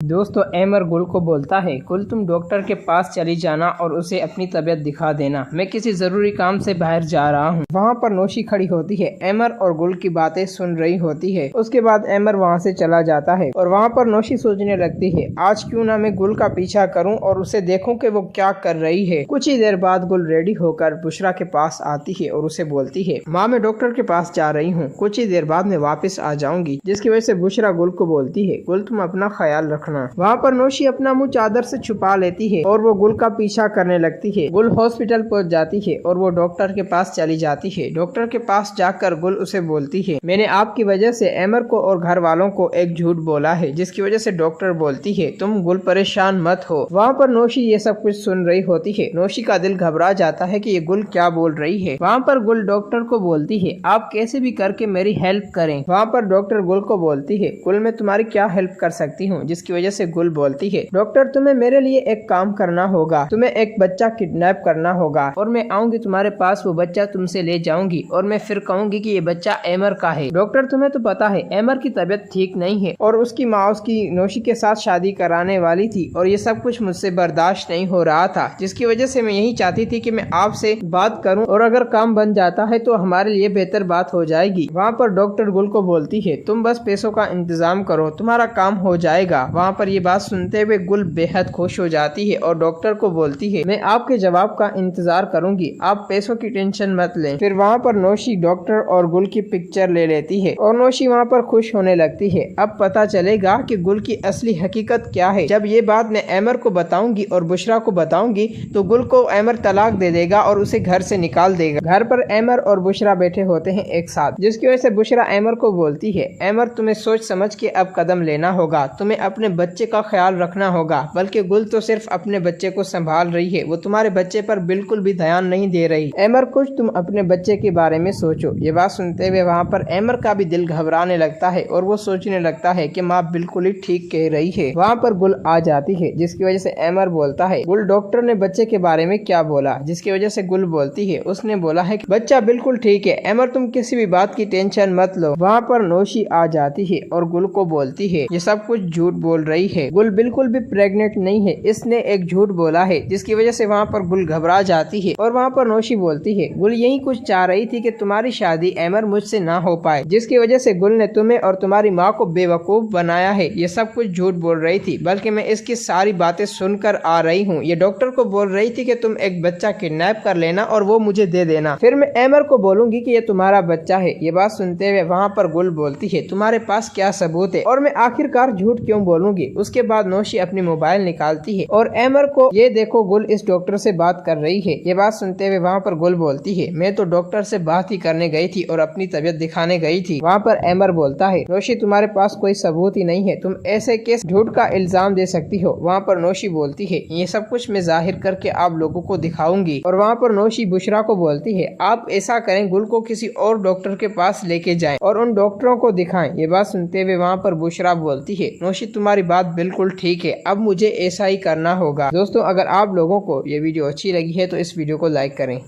दोस्तों एमर गुल को बोलता है, गुल तुम डॉक्टर के पास चली जाना और उसे अपनी तबीयत दिखा देना, मैं किसी जरूरी काम से बाहर जा रहा हूँ। वहाँ पर नौशी खड़ी होती है, एमर और गुल की बातें सुन रही होती है। उसके बाद एमर वहाँ से चला जाता है और वहाँ पर नौशी सोचने लगती है, आज क्यों ना मैं गुल का पीछा करूँ और उसे देखूं कि वो क्या कर रही है। कुछ ही देर बाद गुल रेडी होकर बुशरा के पास आती है और उसे बोलती है, माँ मैं डॉक्टर के पास जा रही हूँ, कुछ ही देर बाद मैं वापस आ जाऊंगी। जिसकी वजह से बुशरा गुल को बोलती है, गुल तुम अपना ख्याल रखना। वहाँ पर नौशी अपना मुंह चादर से छुपा लेती है और वो गुल का पीछा करने लगती है। गुल हॉस्पिटल पहुँच जाती है और वो डॉक्टर के पास चली जाती है। डॉक्टर के पास जाकर गुल उसे बोलती है, मैंने आपकी वजह से एमर को और घर वालों को एक झूठ बोला है। जिसकी वजह से डॉक्टर बोलती है, तुम गुल परेशान मत हो। वहाँ पर नौशी ये सब कुछ सुन रही होती है। नौशी का दिल घबरा जाता है कि ये गुल क्या बोल रही है। वहाँ पर गुल डॉक्टर को बोलती है, आप कैसे भी करके मेरी हेल्प करें। वहाँ पर डॉक्टर गुल को बोलती है, गुल मैं तुम्हारी क्या हेल्प कर सकती हूँ। जिसकी वजह से गुल बोलती है, डॉक्टर तुम्हें मेरे लिए एक काम करना होगा, तुम्हें एक बच्चा किडनैप करना होगा और मैं आऊंगी तुम्हारे पास, वो बच्चा तुमसे ले जाऊंगी और मैं फिर कहूंगी कि ये बच्चा एमर का है। डॉक्टर तुम्हें तो पता है एमर की तबीयत ठीक नहीं है और उसकी माँ उसकी नौशी के साथ शादी कराने वाली थी और ये सब कुछ मुझसे बर्दाश्त नहीं हो रहा था। जिसकी वजह से मैं यही चाहती थी कि मैं आपसे बात करूं और अगर काम बन जाता है तो हमारे लिए बेहतर बात हो जाएगी। वहाँ पर डॉक्टर गुल को बोलती है, तुम बस पैसों का इंतजाम करो, तुम्हारा काम हो जाएगा। वहाँ पर ये बात सुनते हुए गुल बेहद खुश हो जाती है और डॉक्टर को बोलती है, मैं आपके जवाब का इंतजार करूंगी, आप पैसों की टेंशन मत लें। फिर वहाँ पर नौशी डॉक्टर और गुल की पिक्चर ले लेती है और नौशी वहाँ पर खुश होने लगती है। अब पता चलेगा कि गुल की असली हकीकत क्या है। जब ये बात मैं एमर को बताऊंगी और बुशरा को बताऊंगी तो गुल को एमर तलाक दे देगा और उसे घर से निकाल देगा। घर पर एमर और बुशरा बैठे होते हैं एक साथ। जिसकी वजह से बुशरा एमर को बोलती है, एमर तुम्हें सोच समझ के अब कदम लेना होगा, तुम्हें अपने बच्चे का ख्याल रखना होगा। बल्कि गुल तो सिर्फ अपने बच्चे को संभाल रही है, वो तुम्हारे बच्चे पर बिल्कुल भी ध्यान नहीं दे रही। एमर कुछ तुम अपने बच्चे के बारे में सोचो। ये बात सुनते हुए वहाँ पर एमर का भी दिल घबराने लगता है और वो सोचने लगता है कि माँ बिल्कुल ही ठीक कह रही है। वहाँ पर गुल आ जाती है। जिसकी वजह से एमर बोलता है, गुल डॉक्टर ने बच्चे के बारे में क्या बोला। जिसकी वजह से गुल बोलती है, उसने बोला है कि बच्चा बिल्कुल ठीक है, एमर तुम किसी भी बात की टेंशन मत लो। वहाँ पर नौशी आ जाती है और गुल को बोलती है, ये सब कुछ झूठ बोल रही है, गुल बिल्कुल भी प्रेग्नेंट नहीं है, इसने एक झूठ बोला है। जिसकी वजह से वहाँ पर गुल घबरा जाती है और वहाँ पर नौशी बोलती है, गुल यही कुछ चाह रही थी कि तुम्हारी शादी एमर मुझसे ना हो पाए। जिसकी वजह से गुल ने तुम्हें और तुम्हारी माँ को बेवकूफ बनाया है, ये सब कुछ झूठ बोल रही थी, बल्कि मैं इसकी सारी बातें सुनकर आ रही हूँ। ये डॉक्टर को बोल रही थी कि तुम एक बच्चा किडनैप कर लेना और वो मुझे दे देना, फिर मैं एमर को बोलूंगी कि ये तुम्हारा बच्चा है। ये बात सुनते हुए वहाँ पर गुल बोलती है, तुम्हारे पास क्या सबूत है और मैं आखिरकार झूठ क्यों बोलूंगी। उसके बाद नौशी अपनी मोबाइल निकालती है और एमर को, ये देखो गुल इस डॉक्टर से बात कर रही है। ये बात सुनते हुए वहाँ पर गुल बोलती है, मैं तो डॉक्टर से बात ही करने गई थी और अपनी तबीयत दिखाने गई थी। वहाँ पर एमर बोलता है, नौशी तुम्हारे पास कोई सबूत ही नहीं है, तुम ऐसे केस झूठ का इल्जाम दे सकती हो। वहाँ पर नौशी बोलती है, ये सब कुछ मैं जाहिर करके आप लोगों को दिखाऊंगी। और वहाँ पर नौशी बुशरा को बोलती है, आप ऐसा करें, गुल को किसी और डॉक्टर के पास लेके जाएं और उन डॉक्टरों को दिखाएं। ये बात सुनते हुए वहाँ पर बुशरा बोलती है, नौशी तुम्हारी बात बिल्कुल ठीक है, अब मुझे ऐसा ही करना होगा। दोस्तों अगर आप लोगों को ये वीडियो अच्छी लगी है तो इस वीडियो को लाइक करें।